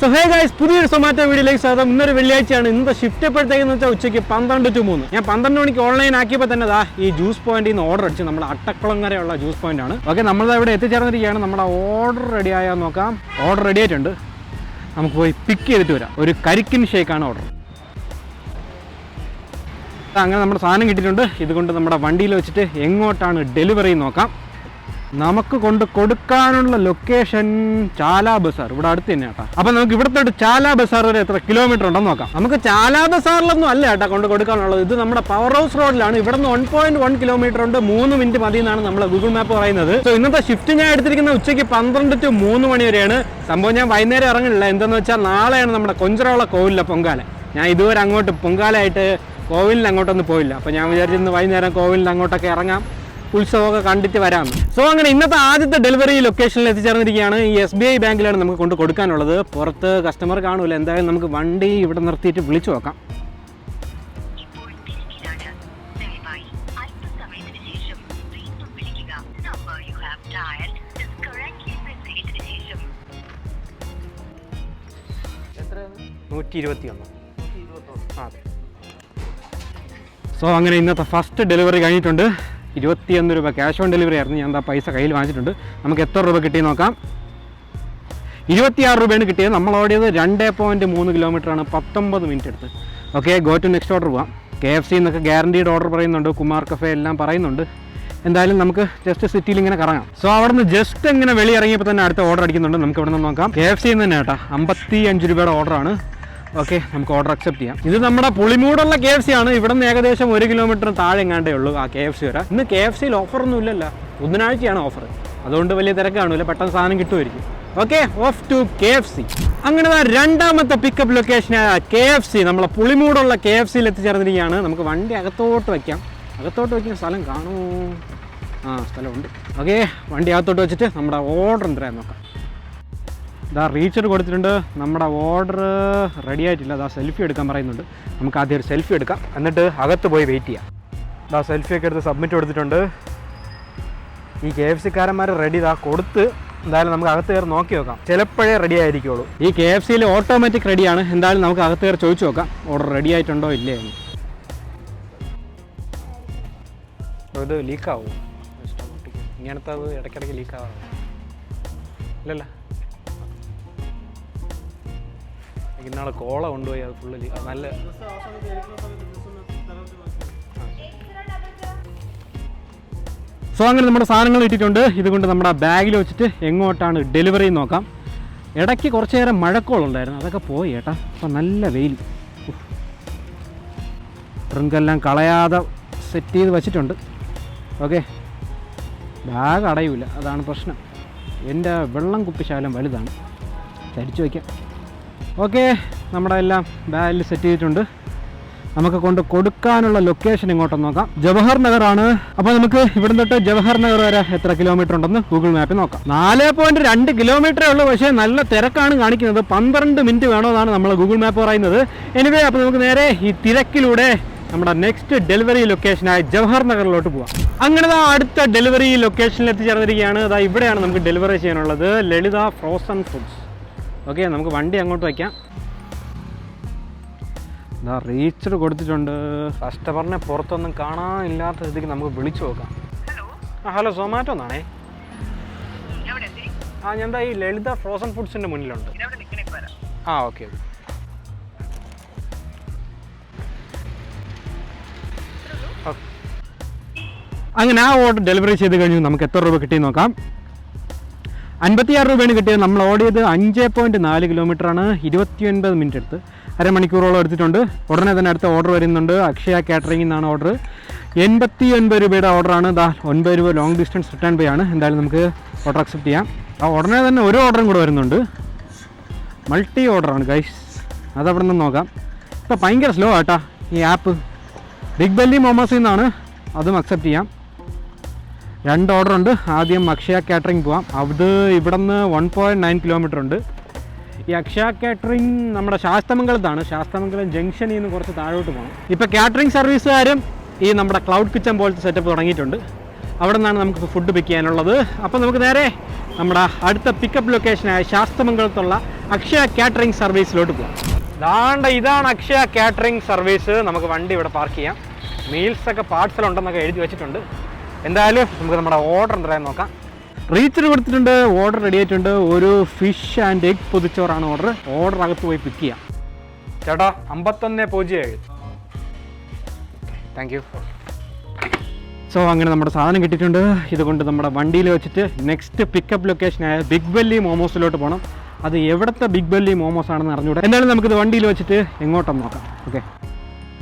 So hey guys, പുതിയൊരു സൊമാറ്റോ വീഡിയോയിലേക്ക് സ്വാഗതം. ഇന്നൊരു വെള്ളിയാഴ്ചയാണ്. ഇന്നത്തെ ഷിഫ്റ്റ് എപ്പോഴത്തേക്കെന്ന് വെച്ചാൽ ഉച്ചയ്ക്ക് 12 to 3. ഞാൻ 12 മണിക്ക് ഓൺലൈൻ ആക്കിയപ്പോൾ തന്നെ ഈ ജ്യൂസ് പോയിന്റിൽ നിന്ന് ഓർഡർ അടിച്ചു. നമ്മുടെ അട്ടക്കുളങ്ങരയുള്ള ജ്യൂസ് പോയിന്റ് ആണ്. ഓക്കെ, നമ്മൾ ഇവിടെ എത്തിച്ചേർന്നിരിക്കുകയാണ്. നമ്മുടെ ഓർഡർ റെഡി ആയാൽ നോക്കാം. ഓർഡർ റെഡി ആയിട്ടുണ്ട്. നമുക്ക് പോയി പിക്ക് ചെയ്തിട്ട് വരാം. ഒരു കരിക്കിൻ ഷേക്കാണ് ഓർഡർ. അങ്ങനെ നമ്മുടെ സാധനം കിട്ടിയിട്ടുണ്ട്. ഇതുകൊണ്ട് നമ്മുടെ വണ്ടിയിൽ വെച്ചിട്ട് എങ്ങോട്ടാണ് ഡെലിവറി നോക്കാം. നമുക്ക് കൊണ്ട് കൊടുക്കാനുള്ള ലൊക്കേഷൻ ചാല ബസാർ, ഇവിടെ അടുത്ത് തന്നെ കേട്ടോ. അപ്പം നമുക്ക് ഇവിടുത്തെ ചാല ബസാർ വരെ എത്ര കിലോമീറ്റർ ഉണ്ടെന്ന് നോക്കാം. നമുക്ക് ചാല ബസാറിലൊന്നും അല്ല കേട്ടോ കൊണ്ട് കൊടുക്കാനുള്ളത്. ഇത് നമ്മുടെ പവർ ഹൗസ് റോഡിലാണ്. ഇവിടെ നിന്ന് 1.1 കിലോമീറ്റർ ഉണ്ട്. 3 മിനിറ്റ് മതി എന്നാണ് നമ്മൾ ഗൂഗിൾ മാപ്പ് പറയുന്നത്. സോ ഇന്നത്തെ ഷിഫ്റ്റ് ഞാൻ എടുത്തിരിക്കുന്ന ഉച്ചയ്ക്ക് 12 to 3 മണി വരെയാണ്. സംഭവം ഞാൻ വൈകുന്നേരം ഇറങ്ങണില്ല. എന്താണെന്ന് വെച്ചാൽ നാളെയാണ് നമ്മുടെ കൊഞ്ചറോള കോവിലിലെ പൊങ്കാല. ഞാൻ ഇതുവരെ അങ്ങോട്ട് പൊങ്കാലായിട്ട് കോവിലിൽ അങ്ങോട്ടൊന്നും പോയില്ല. അപ്പോൾ ഞാൻ വിചാരിച്ചിരുന്നു വൈകുന്നേരം കോവിലിൽ അങ്ങോട്ടൊക്കെ ഇറങ്ങാം, ഉത്സവമൊക്കെ കണ്ടിട്ട് വരാം. സോ അങ്ങനെ ഇന്നത്തെ ആദ്യത്തെ ഡെലിവറി ലൊക്കേഷനിൽ എത്തിച്ചേർന്നിരിക്കുകയാണ്. ഈ SBI ബാങ്കിലാണ് നമുക്ക് കൊണ്ട് കൊടുക്കാനുള്ളത്. പുറത്ത് കസ്റ്റമർ കാണൂല. എന്തായാലും നമുക്ക് വണ്ടി ഇവിടെ നിർത്തിയിട്ട് വിളിച്ചു നോക്കാം. സോ അങ്ങനെ ഇന്നത്തെ ഫസ്റ്റ് ഡെലിവറി കഴിഞ്ഞിട്ടുണ്ട്. 21 രൂപ ക്യാഷ് ഓൺ ഡെലിവറി ആയിരുന്നു. ഞാൻ എന്താ പൈസ കയ്യിൽ വാങ്ങിച്ചിട്ടുണ്ട്. നമുക്ക് എത്ര രൂപ കിട്ടി നോക്കാം. 26 രൂപയാണ് കിട്ടിയത്. നമ്മൾ ഓടിയത് 2.3 കിലോമീറ്ററാണ്. 19 മിനിറ്റ് എടുത്ത്. Okay, go to next order പോവാം. KFC എന്നൊക്കെ ഗ്യാരണ്ടീഡ് ഓർഡർ പറയുന്നുണ്ട്. കുമാർ കഫേ എല്ലാം പറയുന്നുണ്ട്. എന്തായാലും നമുക്ക് ജസ്റ്റ് സിറ്റിയിൽ ഇങ്ങനെ കറങ്ങാം. സോ അവിടെ നിന്ന് ജസ്റ്റ് ഇങ്ങനെ വെളിയിറങ്ങിയപ്പോൾ തന്നെ അടുത്ത ഓർഡർ അടിക്കുന്നുണ്ട്. നമുക്ക് ഇവിടെ നിന്ന് നോക്കാം. KFC തന്നെ കേട്ടോ. 55 രൂപയുടെ ഓർഡറാണ്. ഓക്കെ, നമുക്ക് ഓർഡർ അക്സെപ്റ്റ് ചെയ്യാം. ഇത് നമ്മുടെ പുളിമൂടുള്ള KFC ആണ്. ഇവിടെ നിന്ന് ഏകദേശം 1 കിലോമീറ്റർ താഴെ എങ്ങാണ്ടേ ഉള്ളൂ ആ KFC വരെ. ഇന്ന് KFCയിൽ ഓഫറൊന്നും ഇല്ലല്ലോ. ബുധനാഴ്ചയാണ് ഓഫർ. അതുകൊണ്ട് വലിയ തിരക്ക് കാണില്ല. പെട്ടെന്ന് സാധനം കിട്ടുമായിരിക്കും. Okay, of two KFC. അങ്ങനെ രണ്ടാമത്തെ പിക്കപ്പ് ലൊക്കേഷനായ KFC, നമ്മളെ പുളിമൂടുള്ള KFCയിൽ എത്തിച്ചേർന്നിരിക്കുകയാണ്. നമുക്ക് വണ്ടി അകത്തോട്ട് വയ്ക്കാം. അകത്തോട്ട് വയ്ക്കാൻ സ്ഥലം കാണുമോ? സ്ഥലമുണ്ട്. ഓക്കെ, വണ്ടി അകത്തോട്ട് വെച്ചിട്ട് നമ്മുടെ ഓർഡർ എന്തരാന്ന് നോക്കാം. ഇതാ റീച്ചർ കൊടുത്തിട്ടുണ്ട്. നമ്മുടെ ഓർഡർ റെഡി ആയിട്ടില്ല. അതാ സെൽഫി എടുക്കാൻ പറയുന്നുണ്ട്. നമുക്ക് ആദ്യം ഒരു സെൽഫി എടുക്കാം, എന്നിട്ട് അകത്ത് പോയി വെയിറ്റ് ചെയ്യാം. ഇതാ സെൽഫിയൊക്കെ എടുത്ത് സബ്മിറ്റ് കൊടുത്തിട്ടുണ്ട്. ഈ KFC-കാരന്മാർ റെഡി ഇതാ കൊടുത്ത്. എന്തായാലും നമുക്ക് അകത്ത് കയറി നോക്കി നോക്കാം. ചിലപ്പോഴേ റെഡി ആയിരിക്കുള്ളൂ. ഈ KFCയിൽ ഓട്ടോമാറ്റിക് റെഡിയാണ്. എന്തായാലും നമുക്ക് അകത്ത് കയറി ചോദിച്ചു നോക്കാം ഓർഡർ റെഡി ആയിട്ടുണ്ടോ ഇല്ലേ എന്ന്. ഇത് ലീക്കാവും. ഇങ്ങനത്തെ അത് ഇടയ്ക്കിടയ്ക്ക് ലീക്കാവാണ്. ഇല്ലല്ല, ഇന്നാളെ കോള കൊണ്ടുപോയി അത് ഫുള്ള് നല്ല. സോ അങ്ങനെ നമ്മുടെ സാധനങ്ങൾ ഇട്ടിട്ടുണ്ട്. ഇതുകൊണ്ട് നമ്മുടെ ബാഗിൽ വെച്ചിട്ട് എങ്ങോട്ടാണ് ഡെലിവറി നോക്കാം. ഇടയ്ക്ക് കുറച്ച് നേരം മഴക്കോളുണ്ടായിരുന്നു, അതൊക്കെ പോയി കേട്ടാ. അപ്പം നല്ല വെയിൽ. ഡ്രിങ്കെല്ലാം കളയാതെ സെറ്റ് ചെയ്ത് വെച്ചിട്ടുണ്ട്. ഓക്കെ, ബാഗ് അടയൂല, അതാണ് പ്രശ്നം. എൻ്റെ വെള്ളം കുപ്പിശാലം വലുതാണ്, ചരിച്ചു വയ്ക്കാം. ഓക്കെ, നമ്മുടെ എല്ലാം ബാഗിൽ സെറ്റ് ചെയ്തിട്ടുണ്ട്. നമുക്ക് കൊണ്ട് കൊടുക്കാനുള്ള ലൊക്കേഷൻ ഇങ്ങോട്ടൊന്ന് നോക്കാം. ജവഹർ നഗറാണ്. അപ്പോൾ നമുക്ക് ഇവിടെ തൊട്ട് ജവഹർ നഗർ വരെ എത്ര കിലോമീറ്റർ ഉണ്ടെന്ന് ഗൂഗിൾ മാപ്പിൽ നോക്കാം. 4.2 കിലോമീറ്ററേ ഉള്ളൂ. പക്ഷേ നല്ല തിരക്കാണ് കാണിക്കുന്നത്. 12 മിനിറ്റ് വേണമെന്നാണ് നമ്മൾ ഗൂഗിൾ മാപ്പ് പറയുന്നത്. എനിവേ, അപ്പോൾ നമുക്ക് നേരെ ഈ തിരക്കിലൂടെ നമ്മുടെ നെക്സ്റ്റ് ഡെലിവറി ലൊക്കേഷനായ ജവഹർ നഗറിലോട്ട് പോവാം. അങ്ങനെ അടുത്ത ഡെലിവറി ലൊക്കേഷനിൽ എത്തിച്ചേർന്നിരിക്കുകയാണ്. അതാ ഇവിടെയാണ് നമുക്ക് ഡെലിവറി ചെയ്യാനുള്ളത്. ലളിത ഫ്രോസൺ ഫുഡ്സ്. ഓക്കെ, നമുക്ക് വണ്ടി അങ്ങോട്ട് വയ്ക്കാം. ഇതാ റീച്ചർ കൊടുത്തിട്ടുണ്ട്. കസ്റ്റമറിനെ പുറത്തൊന്നും കാണാനില്ലാത്ത സ്ഥിതിക്ക് നമുക്ക് വിളിച്ചു നോക്കാം. ഹലോ, സൊമാറ്റോ എന്നാണേ. ഞാൻ എന്താ ഈ ലളിത ഫ്രോസൺ ഫുഡ്സിൻ്റെ മുന്നിലുണ്ട്. ഓക്കെ. അങ്ങനെ ആ ഓർഡർ ഡെലിവറി ചെയ്ത് കഴിഞ്ഞു. നമുക്ക് എത്ര രൂപ കിട്ടി നോക്കാം. 56 രൂപയാണ് കിട്ടിയത്. നമ്മൾ ഓടിയത് 5.4 കിലോമീറ്ററാണ്. 29 മിനിറ്റ് എടുത്ത്, അരമണിക്കൂറോളം എടുത്തിട്ടുണ്ട്. ഉടനെ തന്നെ അടുത്ത ഓർഡർ വരുന്നുണ്ട്. അക്ഷയ കാറ്ററിംഗിൽ നിന്നാണ് ഓർഡർ. 89 രൂപയുടെ ഓർഡറാണ്. 9 രൂപ ലോങ് ഡിസ്റ്റൻസ് റിട്ടേൺ പേ ആണ്. എന്തായാലും നമുക്ക് ഓർഡർ അക്സെപ്റ്റ് ചെയ്യാം. ഉടനെ തന്നെ ഒരു ഓർഡറും കൂടെ വരുന്നുണ്ട്. മൾട്ടി ഓർഡറാണ് ഗൈസ്. അതവിടെ നിന്ന് നോക്കാം. ഇപ്പോൾ ഭയങ്കര സ്ലോ ആട്ടാ ഈ ആപ്പ്. ബിഗ് ബെല്ലി മോമോസിൽ നിന്നാണ്. അതും അക്സെപ്റ്റ് ചെയ്യാം. 2 ഓർഡർ ഉണ്ട്. ആദ്യം അക്ഷയ കാറ്ററിംഗ് പോവാം. അത് ഇവിടെ നിന്ന് 1.9 കിലോമീറ്റർ ഉണ്ട്. ഈ അക്ഷയ കാറ്ററിംഗ് നമ്മുടെ ശാസ്തമംഗലത്താണ്. ശാസ്തമംഗലം ജംഗ്ഷനിൽ നിന്ന് കുറച്ച് താഴോട്ട് പോകണം. ഇപ്പോൾ കാറ്ററിംഗ് സർവീസുകാരും ഈ നമ്മുടെ ക്ലൗഡ് കിച്ചൺ പോലത്തെ സെറ്റപ്പ് തുടങ്ങിയിട്ടുണ്ട്. അവിടെ നിന്നാണ് നമുക്ക് ഫുഡ് പിക്ക് ചെയ്യാനുള്ളത്. അപ്പോൾ നമുക്ക് നേരെ നമ്മുടെ അടുത്ത പിക്കപ്പ് ലൊക്കേഷനായ ശാസ്തമംഗലത്തുള്ള അക്ഷയ കാറ്ററിംഗ് സർവീസിലോട്ട് പോകാം. ഇതാണ് അക്ഷയ കാറ്ററിംഗ് സർവീസ്. നമുക്ക് വണ്ടി ഇവിടെ പാർക്ക് ചെയ്യാം. മീൽസൊക്കെ പാർസലുണ്ടെന്നൊക്കെ എഴുതി വെച്ചിട്ടുണ്ട്. എന്തായാലും നമുക്ക് നമ്മുടെ ഓർഡർ എന്തായാലും നോക്കാം. റീച്ചർ കൊടുത്തിട്ടുണ്ട്, ഓർഡർ റെഡി ആയിട്ടുണ്ട്. ഒരു ഫിഷ് ആൻഡ് എഗ് പൊതിച്ചോറാണ് ഓർഡർ. ഓർഡർ അകത്ത് പോയി പിക്ക് ചെയ്യാം. ചേട്ടാ 5107. Thank you. സോ അങ്ങനെ നമ്മുടെ സാധനം കിട്ടിയിട്ടുണ്ട്. ഇതുകൊണ്ട് നമ്മുടെ വണ്ടിയിൽ വെച്ചിട്ട് നെക്സ്റ്റ് പിക്കപ്പ് ലൊക്കേഷനായ ബിഗ് ബെല്ലി മോമോസിലോട്ട് പോകണം. അത് എവിടുത്തെ ബിഗ് ബെല്ലി മോമോസ് ആണെന്ന് അറിഞ്ഞൂടെ. എന്തായാലും നമുക്കിത് വണ്ടിയിൽ വെച്ചിട്ട് എങ്ങോട്ടെന്ന് നോക്കാം. ഓക്കെ,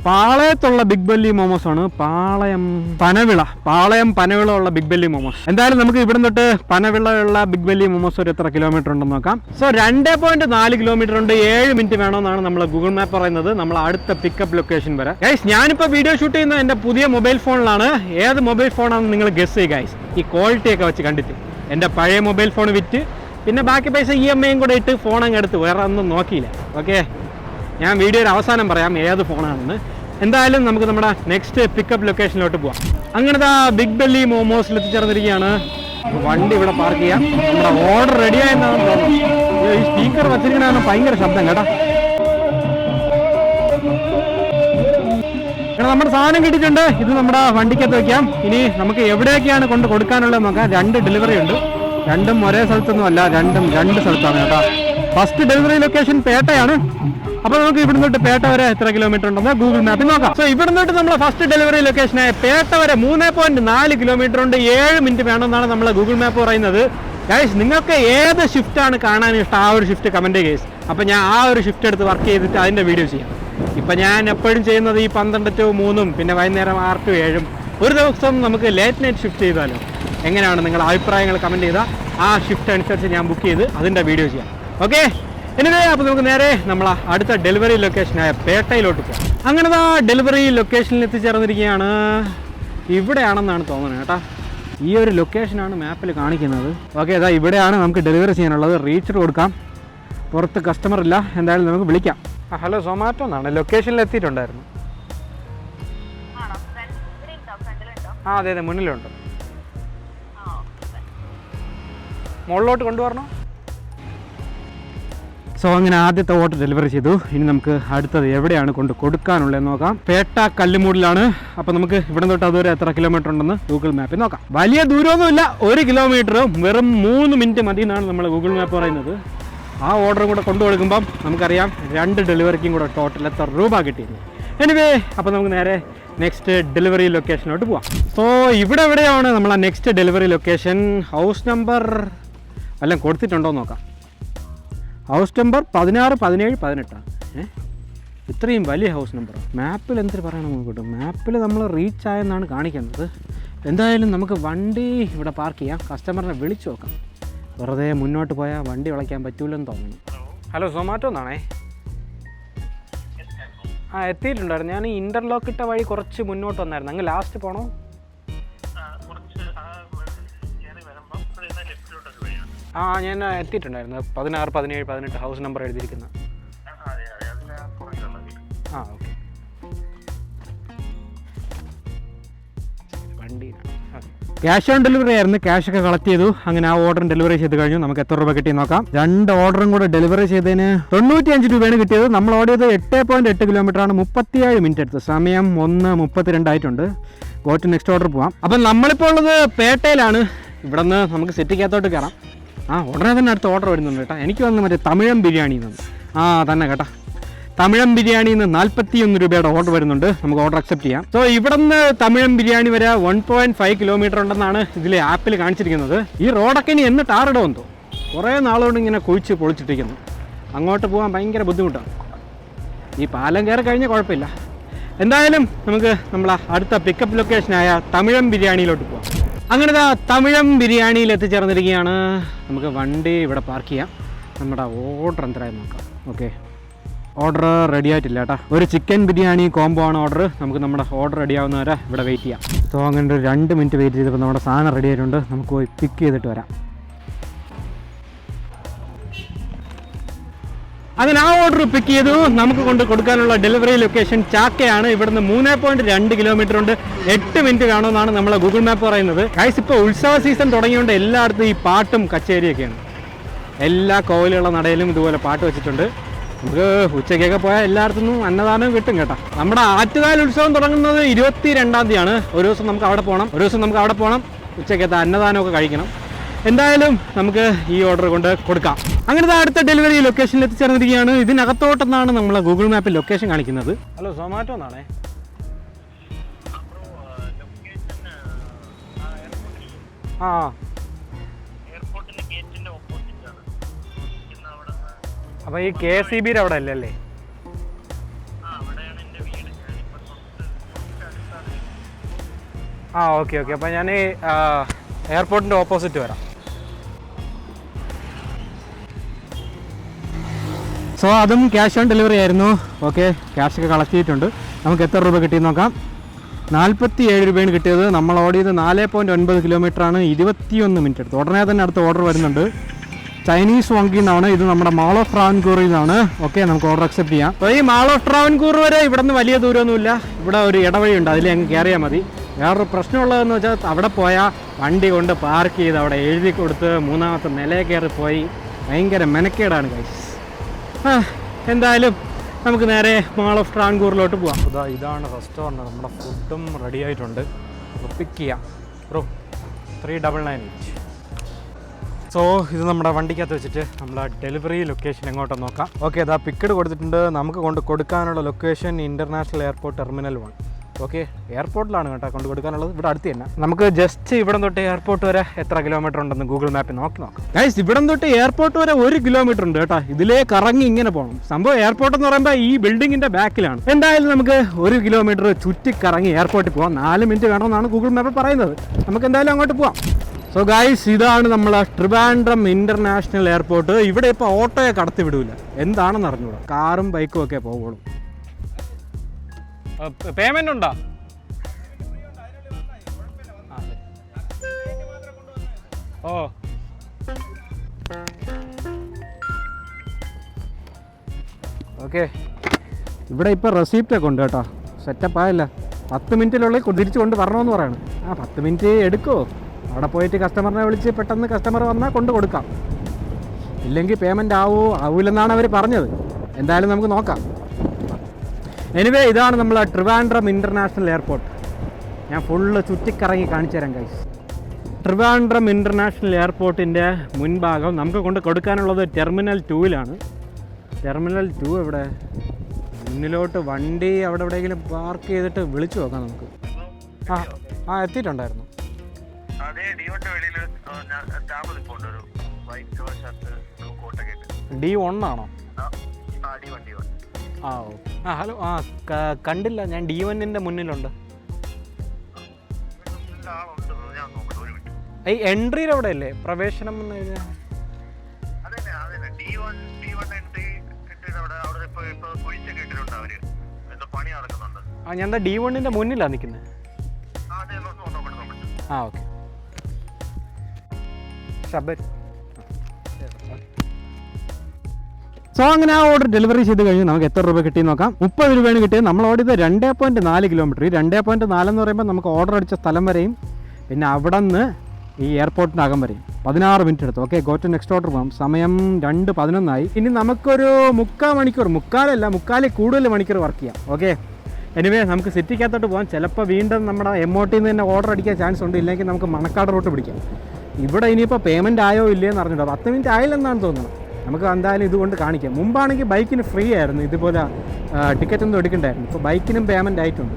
പാളയത്തുള്ള ബിഗ് ബെല്ലി മോമോസ് ആണ്. പാളയം പനവിള ഉള്ള ബിഗ് ബെല്ലി മോമോസ്. എന്തായാലും നമുക്ക് ഇവിടെ തൊട്ട് പനവിളയുള്ള ബിഗ് ബെല്ലി മോമോസ് ഒരു എത്ര കിലോമീറ്റർ ഉണ്ടെന്ന് നോക്കാം. സോ 2.4 കിലോമീറ്റർ ഉണ്ട്. 7 മിനിറ്റ് വേണമെന്നാണ് നമ്മൾ ഗൂഗിൾ മാപ്പ് പറയുന്നത് നമ്മൾ അടുത്ത പിക്കപ്പ് ലൊക്കേഷൻ വരെ. ഗൈസ്, ഞാനിപ്പോൾ വീഡിയോ ഷൂട്ട് ചെയ്യുന്നത് എൻ്റെ പുതിയ മൊബൈൽ ഫോണിലാണ്. ഏത് മൊബൈൽ ഫോണാണെന്ന് നിങ്ങൾ ഗസ് ചെയ്യുക ഗൈസ്. ഈ ക്വാളിറ്റി ഒക്കെ വെച്ച് കണ്ടിട്ട് എൻ്റെ പഴയ മൊബൈൽ ഫോൺ വിറ്റ് പിന്നെ ബാക്കി പൈസ EMI കൂടെ ഇട്ട് ഫോൺ അങ്ങ് എടുത്ത് വേറെ ഒന്നും നോക്കിയില്ല. ഓക്കെ, ഞാൻ വീഡിയോയുടെ അവസാനം പറയാം ഏത് ഫോണാണെന്ന്. എന്തായാലും നമുക്ക് നമ്മുടെ നെക്സ്റ്റ് പിക്കപ്പ് ലൊക്കേഷനിലോട്ട് പോവാം. അങ്ങനത്തെ ബിഗ് ബെല്ലി മോമോസിൽ എത്തിച്ചേർന്നിരിക്കുകയാണ്. വണ്ടി ഇവിടെ പാർക്ക് ചെയ്യാം. നമ്മുടെ ഓർഡർ റെഡി ആയെന്നാണ് തോന്നുന്നത്. ഈ സ്പീക്കർ വെച്ചിരിക്കണ ഭയങ്കര ശബ്ദം കേട്ടോ. നമ്മുടെ സാധനം കിട്ടിയിട്ടുണ്ട്. ഇത് നമ്മുടെ വണ്ടിക്കകത്ത് വയ്ക്കാം. ഇനി നമുക്ക് എവിടെയൊക്കെയാണ് കൊണ്ട് കൊടുക്കാനുള്ളത് നോക്കാം. 2 ഡെലിവറി ഉണ്ട്. രണ്ടും ഒരേ സ്ഥലത്തൊന്നും അല്ല, രണ്ടും 2 സ്ഥലത്താണ് കേട്ടോ. ഫസ്റ്റ് ഡെലിവറി ലൊക്കേഷൻ പേട്ടയാണ്. അപ്പോൾ നമുക്ക് ഇവിടെ നിന്നിട്ട് പേട്ട വരെ എത്ര കിലോമീറ്റർ ഉണ്ടെന്ന് ഗൂഗിൾ മാപ്പിൽ നോക്കാം. സോ ഇവിടെ നിന്നിട്ട് നമ്മൾ ഫസ്റ്റ് ഡെലിവറി ലൊക്കേഷനായ പേട്ട വരെ 3.4 കിലോമീറ്റർ ഉണ്ട്. 7 മിനിറ്റ് വേണമെന്നാണ് നമ്മൾ ഗൂഗിൾ മാപ്പ് പറയുന്നത്. ഗൈസ്, നിങ്ങൾക്ക് ഏത് ഷിഫ്റ്റാണ് കാണാൻ ഇഷ്ടം ആ ഒരു ഷിഫ്റ്റ് കമൻറ്റ് ഗൈസ്. അപ്പോൾ ഞാൻ ആ ഒരു ഷിഫ്റ്റ് എടുത്ത് വർക്ക് ചെയ്തിട്ട് അതിൻ്റെ വീഡിയോ ചെയ്യാം. ഇപ്പം ഞാൻ എപ്പോഴും ചെയ്യുന്നത് ഈ 12 to 3 പിന്നെ വൈകുന്നേരം 6 to 7. ഒരു ദിവസം നമുക്ക് ലേറ്റ് നൈറ്റ് ഷിഫ്റ്റ് ചെയ്താലോ? എങ്ങനെയാണ് നിങ്ങളുടെ അഭിപ്രായങ്ങൾ കമൻറ്റ് ചെയ്താൽ ആ ഷിഫ്റ്റ് അനുസരിച്ച് ഞാൻ ബുക്ക് ചെയ്ത് അതിൻ്റെ വീഡിയോ ചെയ്യാം. ഓക്കെ, എനിവേ അപ്പോൾ നമുക്ക് നേരെ നമ്മൾ അടുത്ത ഡെലിവറി ലൊക്കേഷനായ പേട്ടയിലോട്ട് പോകാം. അങ്ങനത്തെ ഡെലിവറി ലൊക്കേഷനിൽ എത്തിച്ചേർന്നിരിക്കുകയാണ്. ഇവിടെയാണെന്നാണ് തോന്നുന്നത് കേട്ടോ. ഈ ഒരു ലൊക്കേഷനാണ് മാപ്പിൽ കാണിക്കുന്നത്. ഓക്കെ, അതാ ഇവിടെയാണ് നമുക്ക് ഡെലിവറി ചെയ്യാനുള്ളത്. റീച്ചർ കൊടുക്കാം. പുറത്ത് കസ്റ്റമർ ഇല്ല. എന്തായാലും നമുക്ക് വിളിക്കാം. ഹലോ, സൊമാറ്റോ എന്നാണ്. ലൊക്കേഷനിൽ എത്തിയിട്ടുണ്ടായിരുന്നു. അതെ മുന്നിലുണ്ട്. മുകളിലോട്ട് കൊണ്ടുവരണോ? സോ അങ്ങനെ ആദ്യത്തെ ഓർഡർ ഡെലിവറി ചെയ്തു. ഇനി നമുക്ക് അടുത്തത് എവിടെയാണ് കൊണ്ട് കൊടുക്കാനുള്ളതെന്ന് നോക്കാം. പേട്ട കല്ലുമൂടിലാണ്. അപ്പോൾ നമുക്ക് ഇവിടെ തൊട്ട് അതുവരെ എത്ര കിലോമീറ്റർ ഉണ്ടെന്ന് ഗൂഗിൾ മാപ്പിൽ നോക്കാം. വലിയ ദൂരമൊന്നുമില്ല, 1 കിലോമീറ്റർ വെറും 3 മിനിറ്റ് മതി എന്നാണ് നമ്മൾ ഗൂഗിൾ മാപ്പ് പറയുന്നത്. ആ ഓർഡറും കൂടെ കൊണ്ടു കൊടുക്കുമ്പം നമുക്കറിയാം 2 ഡെലിവറിക്കും കൂടെ ടോട്ടൽ എത്ര രൂപ കിട്ടിയിരുന്നു. എനിവേ, അപ്പോൾ നമുക്ക് നേരെ നെക്സ്റ്റ് ഡെലിവറി ലൊക്കേഷനിലോട്ട് പോവാം. സോ ഇവിടെ എവിടെയാണ് നമ്മൾ ആ next delivery location? House number എല്ലാം കൊടുത്തിട്ടുണ്ടോ എന്ന് നോക്കാം. House number 16, 17, 18. ഇത്രയും വലിയ ഹൗസ് നമ്പർ മാപ്പിൽ എന്തിന് പറയണം നോക്കട്ടെ. മാപ്പിൽ നമ്മൾ റീച്ച് ആയെന്നാണ് കാണിക്കുന്നത്. എന്തായാലും നമുക്ക് വണ്ടി ഇവിടെ പാർക്ക് ചെയ്യാം. കസ്റ്റമറിനെ വിളിച്ചു നോക്കാം. വെറുതെ മുന്നോട്ട് പോയാൽ വണ്ടി വിളയ്ക്കാൻ പറ്റൂലെന്ന് തോന്നുന്നു. ഹലോ, സൊമാറ്റോ എന്നാണേ. എത്തിയിട്ടുണ്ടായിരുന്നു. ഞാൻ ഇൻ്റർലോക്ക് ഇട്ട വഴി കുറച്ച് മുന്നോട്ട് വന്നായിരുന്നു. അങ്ങ് ലാസ്റ്റ് പോകണോ? ഞാൻ എത്തിയിട്ടുണ്ടായിരുന്നു. 16, 17, 18 ഹൗസ് നമ്പർ എഴുതിയിരിക്കുന്ന. ഓക്കെ, വണ്ടി ക്യാഷ് ഓൺ ഡെലിവറി ആയിരുന്നു. ക്യാഷൊക്കെ കളക്ട് ചെയ്തു. അങ്ങനെ ആ ഓർഡർ ഡെലിവറി ചെയ്ത് കഴിഞ്ഞു. നമുക്ക് എത്ര രൂപ കിട്ടി നോക്കാം. 2 ഓർഡറും കൂടെ ഡെലിവറി ചെയ്തതിന് 95 രൂപയാണ് കിട്ടിയത്. നമ്മൾ ഓടിയത് 8.8 കിലോമീറ്റർ ആണ്. 37 മിനിറ്റ് എടുത്ത്. സമയം 1:32 ആയിട്ടുണ്ട്. ഗോ ടു നെക്സ്റ്റ് ഓർഡർ പോവാം. അപ്പം നമ്മളിപ്പോൾ ഉള്ളത് പേട്ടയിലാണ്. ഇവിടെ നിന്ന് നമുക്ക് സിറ്റിക്കകത്തോട്ട് കയറാം. ഉടനെ തന്നെ അടുത്ത ഓർഡർ വരുന്നുണ്ട് കേട്ടോ. എനിക്ക് വന്ന് മറ്റേ തമിഴം ബിരിയാണി തന്നെ കേട്ടോ. തമിഴം ബിരിയാണിന്ന് 41 രൂപയുടെ ഓർഡർ വരുന്നുണ്ട്. നമുക്ക് ഓർഡർ അക്സെപ്റ്റ് ചെയ്യാം. സോ ഇവിടെ നിന്ന് തമിഴം ബിരിയാണി വരെ 1.5 കിലോമീറ്റർ ഉണ്ടെന്നാണ് ഇതിൽ ആപ്പിൽ കാണിച്ചിരിക്കുന്നത്. ഈ റോഡൊക്കെ ഇനി എന്ന് ടാറിടുമെന്നോ? കുറേ നാളുകൊണ്ട് ഇങ്ങനെ കുഴിച്ച് പൊളിച്ചിട്ടിരിക്കുന്നു. അങ്ങോട്ട് പോകാൻ ഭയങ്കര ബുദ്ധിമുട്ടാണ്. ഈ പാലം കയറി കഴിഞ്ഞാൽ കുഴപ്പമില്ല. എന്തായാലും നമുക്ക് അടുത്ത പിക്കപ്പ് ലൊക്കേഷനായ തമിഴം ബിരിയാണിയിലോട്ട് പോകാം. അങ്ങനെ തമിഴം ബിരിയാണിയിൽ എത്തിച്ചേർന്നിരിക്കുകയാണ്. നമുക്ക് വണ്ടി ഇവിടെ പാർക്ക് ചെയ്യാം. നമ്മുടെ ഓർഡർ എന്തായാലും നോക്കാം. ഓക്കെ, ഓർഡർ റെഡി ആയിട്ടില്ല കേട്ടോ. ഒരു ചിക്കൻ ബിരിയാണി കോംബോ ആണ് ഓർഡർ. നമുക്ക് നമ്മുടെ ഓർഡർ റെഡി ആവുന്നവരെ ഇവിടെ വെയിറ്റ് ചെയ്യാം. സോ അങ്ങനെ ഒരു 2 മിനിറ്റ് വെയിറ്റ് ചെയ്തപ്പോൾ നമ്മുടെ സാധനം റെഡി ആയിട്ടുണ്ട്. നമുക്ക് പോയി പിക്ക് ചെയ്തിട്ട് വരാം. അങ്ങനെ ആ ഓർഡർ പിക്ക് ചെയ്തു. നമുക്ക് കൊണ്ട് കൊടുക്കാനുള്ള ഡെലിവറി ലൊക്കേഷൻ ചാക്കയാണ്. ഇവിടുന്ന് 3.2 കിലോമീറ്റർ ഉണ്ട്. 8 മിനിറ്റ് വേണമെന്നാണ് നമ്മളെ ഗൂഗിൾ മാപ്പ് പറയുന്നത്. ഗൈസ്, ഇപ്പോൾ ഉത്സവ സീസൺ തുടങ്ങിയതുകൊണ്ട് എല്ലായിടത്തും ഈ പാട്ടും കച്ചേരിയൊക്കെയാണ്. എല്ലാ കോവിലുള്ള നടയിലും ഇതുപോലെ പാട്ട് വെച്ചിട്ടുണ്ട്. നമുക്ക് ഉച്ചയ്ക്കൊക്കെ പോയാൽ എല്ലായിടത്തുനിന്നും അന്നദാനം കിട്ടും കേട്ടോ. നമ്മുടെ ആറ്റുകാൽ ഉത്സവം തുടങ്ങുന്നത് 22-ാം തീയതിയാണ്. ഒരു ദിവസം നമുക്ക് അവിടെ പോകണം, ഉച്ചയ്ക്കത്തെ അന്നദാനമൊക്കെ കഴിക്കണം. എന്തായാലും നമുക്ക് ഈ ഓർഡർ കൊണ്ട് കൊടുക്കാം. അങ്ങനത്തെ അടുത്ത ഡെലിവറി ലൊക്കേഷനിൽ എത്തിച്ചേർന്നിരിക്കുകയാണ്. ഇതിനകത്തോട്ടെന്നാണ് നമ്മളെ ഗൂഗിൾ മാപ്പിൽ ലൊക്കേഷൻ കാണിക്കുന്നത്. ഹലോ, സൊമാറ്റോ എന്നാണേ. ആ, അപ്പോൾ ഈ KCBയുടെ അവിടെ അല്ലേ? ആ, ഓക്കെ. അപ്പോൾ ഞാൻ എയർപോർട്ടിൻ്റെ ഓപ്പോസിറ്റ് വരാം. സോ അതും ക്യാഷ് ഓൺ ഡെലിവറി ആയിരുന്നു. ഓക്കെ, ക്യാഷൊക്കെ കളക്ട് ചെയ്തിട്ടുണ്ട്. നമുക്ക് എത്ര രൂപ കിട്ടിയെന്ന് നോക്കാം. 47 രൂപയാണ് കിട്ടിയത്. നമ്മൾ ഓടിയത് 4.9 കിലോമീറ്ററാണ്. 21 മിനിറ്റ് എടുത്തു. ഉടനെ തന്നെ അടുത്ത ഓർഡർ വരുന്നുണ്ട്. ചൈനീസ് വങ്കിൽ നിന്നാണ്. ഇത് നമ്മുടെ മാൾ ഓഫ് ട്രാവൻകൂറിൽ നിന്നാണ്. ഓക്കെ, നമുക്ക് ഓർഡർ അക്സെപ്റ്റ് ചെയ്യാം. അപ്പോൾ ഈ മാൾ ഓഫ് ട്രാവൻകൂർ വരെ ഇവിടെ നിന്ന് വലിയ ദൂരമൊന്നുമില്ല. ഇവിടെ ഒരു ഇടവഴിയുണ്ട്, അതിൽ അങ്ങ് കയറിയാൽ മതി. വേറൊരു പ്രശ്നമുള്ളതെന്ന് വെച്ചാൽ അവിടെ പോയാൽ വണ്ടി കൊണ്ട് പാർക്ക് ചെയ്ത് അവിടെ എഴുതി കൊടുത്ത് 3ാമത്തെ നിലയിൽ കയറി പോയി ഭയങ്കര മെനക്കേടാണ് ഗൈസ്. എന്തായാലും നമുക്ക് നേരെ മാൾ ഓഫ് ട്രാവൻകൂറിലോട്ട് പോവാം. ഇതാണ് റെസ്റ്റോറൻറ്റ്. നമ്മുടെ ഫുഡും റെഡി ആയിട്ടുണ്ട്. പിക്ക് ചെയ്യാം ബ്രോ. 399 each. സോ ഇത് നമ്മുടെ വണ്ടിക്കകത്ത് വെച്ചിട്ട് നമ്മൾ ഡെലിവറി ലൊക്കേഷൻ എങ്ങോട്ടെന്ന് നോക്കാം. ഓക്കെ, ഇതാ പിക്കഡ് കൊടുത്തിട്ടുണ്ട്. നമുക്ക് കൊണ്ട് കൊടുക്കാനുള്ള location international airport terminal 1. Okay, എയർപോർട്ടിലാണ് കേട്ടോ കൊണ്ട് കൊടുക്കാനുള്ളത്. ഇവിടെ അടുത്ത് തന്നെ. നമുക്ക് ജസ്റ്റ് ഇവിടം തൊട്ട് എയർപോർട്ട് വരെ എത്ര കിലോമീറ്റർ ഉണ്ടെന്ന് ഗൂഗിൾ മാപ്പിൽ നോക്കാം. ഗൈസ്, ഇവിടം തൊട്ട് എയർപോർട്ട് വരെ 1 കിലോമീറ്റർ ഉണ്ട് കേട്ടോ. ഇതിലേ കറങ്ങി ഇങ്ങനെ പോകണം. സംഭവം എയർപോർട്ട് എന്ന് പറയുമ്പോൾ ഈ ബിൽഡിങ്ങിന്റെ ബാക്കിലാണ്. എന്തായാലും നമുക്ക് 1 കിലോമീറ്റർ ചുറ്റിക്കറങ്ങി എയർപോർട്ടിൽ പോകാം. 4 മിനിറ്റ് വേണമെന്നാണ് ഗൂഗിൾ മാപ്പിൽ പറയുന്നത്. നമുക്ക് എന്തായാലും അങ്ങോട്ട് പോവാം. സോ ഗൈസ്, ഇതാണ് നമ്മളെ ട്രിവാൻഡ്രം ഇന്റർനാഷണൽ എയർപോർട്ട്. ഇവിടെ ഇപ്പോൾ ഓട്ടോയെ കടത്തി വിടൂല. എന്താണെന്ന് അറിഞ്ഞൂടാ. കാറും ബൈക്കും ഒക്കെ പോകുള്ളൂ. പേയ്മെന്റ് ഉണ്ടോ? ഓ, ഓക്കെ. ഇവിടെ ഇപ്പോൾ റെസിപ്റ്റൊക്കെ ഉണ്ട് കേട്ടോ. സെറ്റപ്പ് ആയില്ല. 10 മിനിറ്റിനുള്ളിൽ തിരിച്ചു കൊണ്ട് വരണമെന്ന് പറയണം. 10 മിനിറ്റ് എടുക്കുമോ? അവിടെ പോയിട്ട് കസ്റ്റമറിനെ വിളിച്ച് പെട്ടെന്ന് കസ്റ്റമർ വന്നാൽ കൊണ്ട് കൊടുക്കാം. ഇല്ലെങ്കിൽ പേയ്മെൻറ്റ് ആവൂലെന്നാണ് അവർ പറഞ്ഞത്. എന്തായാലും നമുക്ക് നോക്കാം. എനിവേ, ഇതാണ് നമ്മൾ ട്രിവാൻഡ്രം ഇൻ്റർനാഷണൽ എയർപോർട്ട്. ഞാൻ ഫുള്ള് ചുറ്റിക്കറങ്ങി കാണിച്ചു തരാം ഗൈസ്. ട്രിവാൻഡ്രം ഇൻ്റർനാഷണൽ എയർപോർട്ടിൻ്റെ മുൻഭാഗം നമുക്ക് കൊണ്ട് കൊടുക്കാനുള്ളത് ടെർമിനൽ 2-ലാണ്. ടെർമിനൽ 2 എവിടെ? മുന്നിലോട്ട് വണ്ടി അവിടെ എവിടെയെങ്കിലും പാർക്ക് ചെയ്തിട്ട് വിളിച്ചു നോക്കാം നമുക്ക്. എത്തിയിട്ടുണ്ടായിരുന്നു. D1 ആണോ? ഹലോ. കണ്ടില്ല. ഞാൻ D1-ന്റെ മുന്നിലുണ്ട്. ഈ എൻട്രിയിൽ അവിടെ അല്ലേ പ്രവേശനം എന്ന് കഴിഞ്ഞാൽ? ഞാൻ D1-ന്റെ മുന്നിലാണ് നിൽക്കുന്നത്. ഓക്കെ. സോ അങ്ങനെ ആ ഓർഡർ ഡെലിവറി ചെയ്ത് കഴിഞ്ഞ് നമുക്ക് എത്ര രൂപ കിട്ടിയെന്ന് നോക്കാം. 30 രൂപയാണ് കിട്ടിയത്. നമ്മൾ ഓടിയത് 2.4 കിലോമീറ്റർ. ഈ 2.4 എന്ന് പറയുമ്പോൾ നമുക്ക് ഓർഡർ അടിച്ച സ്ഥലം വരെയും പിന്നെ അവിടെ നിന്ന് ഈ എയർപോർട്ടിനകം വരെയും 16 മിനിറ്റ് എടുത്തു. Okay, go to next order പോകാം. സമയം 2:11 ഇനി നമുക്കൊരു 3/4 കൂടുതൽ മണിക്കൂർ വർക്ക് ചെയ്യാം. ഓക്കെ, എനിവേ നമുക്ക് സിറ്റിക്കകത്തോട്ട് പോകാം. ചിലപ്പോൾ വീണ്ടും നമ്മുടെ MOTയിൽ നിന്ന് തന്നെ ഓർഡർ അടിക്കാൻ ചാൻസ് ഉണ്ട്. ഇല്ലെങ്കിൽ നമുക്ക് മണക്കാട് റൂട്ട് പിടിക്കാം. ഇവിടെ ഇനിയിപ്പോൾ പേയ്മെൻറ്റ് ആയോ ഇല്ലയെന്ന് അറിഞ്ഞിട്ടോ. 10 മിനിറ്റ് ആയില്ലെന്നാണ് തോന്നുന്നത്. നമുക്ക് എന്തായാലും ഇതുകൊണ്ട് കാണിക്കാം. മുമ്പാണെങ്കിൽ ബൈക്കിന് ഫ്രീ ആയിരുന്നു. ഇതുപോലെ ടിക്കറ്റ് ഒന്നും എടുക്കണ്ടായിരുന്നു. ഇപ്പോൾ ബൈക്കിനും പേയ്മെൻറ്റ് ആയിട്ടുണ്ട്.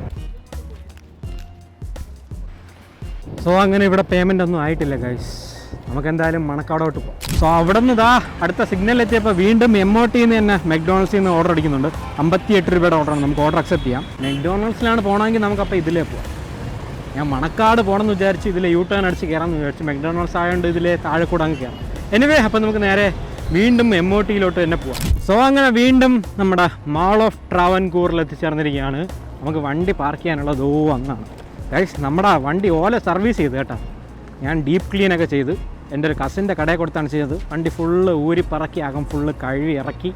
സോ അങ്ങനെ ഇവിടെ പേയ്മെൻ്റ് ഒന്നും ആയിട്ടില്ല ഗൈസ്. നമുക്ക് എന്തായാലും മണക്കാടോട്ട് പോകാം. സോ അവിടെ നിന്ന് അടുത്ത സിഗ്നൽ എത്തിയപ്പോൾ വീണ്ടും MOTയിൽ നിന്ന് തന്നെ മെക്ഡോണൾഡ്സിൽ നിന്ന് ഓർഡർ അടിക്കുന്നുണ്ട്. 58 രൂപയുടെ ഓർഡറാണ്. നമുക്ക് ഓർഡർ അക്സെപ്റ്റ് ചെയ്യാം. മെക്ഡോണൾഡ്സിലാണ് പോകണമെങ്കിൽ നമുക്കപ്പോൾ ഇതിലേ പോകാം. ഞാൻ മണക്കാട് പോകണമെന്ന് വിചാരിച്ച് ഇതിലെ U-ടേൺ അടിച്ച് കയറാമെന്ന് വിചാരിച്ചു. മെക്ഡോണൾഡ്സ് ആയതുകൊണ്ട് ഇതിലെ താഴെ കൂടെ അങ്ങ് കയറാം. എനിവേ, അപ്പോൾ നമുക്ക് നേരെ വീണ്ടും MOTയിലോട്ട് തന്നെ പോവാം. സോ അങ്ങനെ വീണ്ടും നമ്മുടെ മാൾ ഓഫ് ട്രാവൻകൂറിൽ എത്തിച്ചേർന്നിരിക്കുകയാണ്. നമുക്ക് വണ്ടി പാർക്ക് ചെയ്യാനുള്ളത് അങ്ങാണ് ഗൈസ്. നമ്മുടെ വണ്ടി ഓല സർവീസ് ചെയ്ത് കേട്ടോ. ഞാൻ ഡീപ്പ് ക്ലീനൊക്കെ ചെയ്ത് എൻ്റെ ഒരു കസിൻ്റെ കടയിൽ കൊടുത്താണ് ചെയ്തത്. വണ്ടി ഫുള്ള് ഊരി പറക്കി അകം ഫുള്ള് കഴുകി ഇറക്കി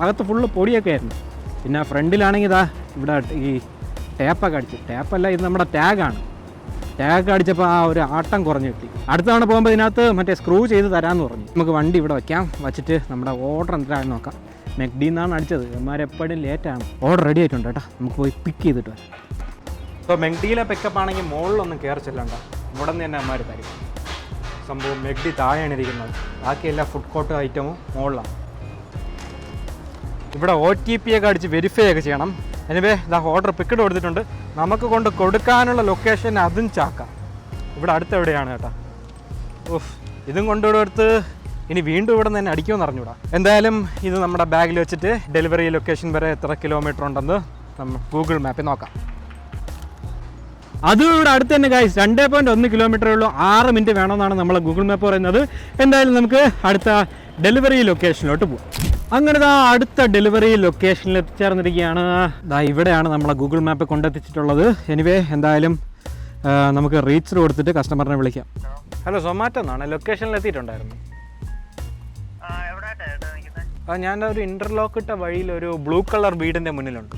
അകത്ത് ഫുള്ള് പൊടിയൊക്കെ ആയിരുന്നു. പിന്നെ ഫ്രണ്ടിലാണെങ്കിൽ ഇവിടെ ഈ ടേപ്പൊക്കെ അടിച്ച്, ടേപ്പല്ല ഇത് നമ്മുടെ ടാഗാണ്. ടാഗ് അടിച്ചപ്പോൾ ആ ഒരു ആട്ടം കുറഞ്ഞു കിട്ടി. അടുത്ത തവണ പോകുമ്പോൾ ഇതിനകത്ത് മറ്റേ സ്ക്രൂ ചെയ്ത് തരാമെന്ന് പറഞ്ഞു. നമുക്ക് വണ്ടി ഇവിടെ വയ്ക്കാം, വച്ചിട്ട് നമ്മുടെ ഓർഡർ എന്താണെന്ന് നോക്കാം. മെക്ഡി എന്നാണ് അടിച്ചത്, ഇവന്മാരെപ്പോഴും ലേറ്റാണ്. ഓർഡർ റെഡി ആയിട്ടുണ്ട് കേട്ടോ, നമുക്ക് പോയി പിക്ക് ചെയ്തിട്ട് വരാം. ഇപ്പോൾ മെക്ഡിയിലെ പിക്കപ്പ് ആണെങ്കിൽ മുകളിലൊന്നും കയറി ചെല്ലണ്ട, ഇവിടെ നിന്ന് തന്നെ അമ്മമാർ തരും. സംഭവം മെക്ഡി താഴെയാണ് ഇരിക്കുന്നത്, ബാക്കി എല്ലാ ഫുഡ് കോർട്ട് ഐറ്റമും മുകളിലാണ്. ഇവിടെ OTP ഒക്കെ അടിച്ച് വെരിഫൈ ഒക്കെ ചെയ്യണം. എനിവേ ഇതാ ഓർഡർ പിക്കഡ് കൊടുത്തിട്ടുണ്ട്. നമുക്ക് കൊണ്ട് കൊടുക്കാനുള്ള ലൊക്കേഷൻ അതും ചാക്കാം, ഇവിടെ അടുത്ത് എവിടെയാണ് കേട്ടോ. ഓഹ്, ഇതും കൊണ്ടുകൊടുത്ത് ഇനി വീണ്ടും ഇവിടെ നിന്ന് തന്നെ അടിക്കുമെന്ന് അറിഞ്ഞൂടാ. എന്തായാലും ഇത് നമ്മുടെ ബാഗിൽ വെച്ചിട്ട് ഡെലിവറി ലൊക്കേഷൻ വരെ എത്ര കിലോമീറ്റർ ഉണ്ടെന്ന് നമ്മൾ ഗൂഗിൾ മാപ്പിൽ നോക്കാം. അതും ഇവിടെ അടുത്ത് തന്നെ ഗൈസ്, 2.1 കിലോമീറ്ററേ ഉള്ളൂ. 6 മിനിറ്റ് വേണമെന്നാണ് നമ്മളെ ഗൂഗിൾ മാപ്പ് പറയുന്നത്. എന്തായാലും നമുക്ക് അടുത്ത ഡെലിവറി ലൊക്കേഷനിലോട്ട് പോകാം. അങ്ങനെ അടുത്ത ഡെലിവറി ലൊക്കേഷനിൽ എത്തിച്ചേർന്നിരിക്കുകയാണ്. ഇവിടെയാണ് നമ്മളെ ഗൂഗിൾ മാപ്പ് കൊണ്ടെത്തിച്ചിട്ടുള്ളത്. എനിവേ എന്തായാലും നമുക്ക് റീച്ചർ കൊടുത്തിട്ട് കസ്റ്റമറിനെ വിളിക്കാം. ഹലോ, സൊമാറ്റോ എന്നാണ്. ലൊക്കേഷനിൽ എത്തിയിട്ടുണ്ടായിരുന്നു. ഞാൻ ഒരു ഇന്റർലോക്ക് ഇട്ട വഴിയിൽ ഒരു ബ്ലൂ കളർ വീടിൻ്റെ മുന്നിലുണ്ട്.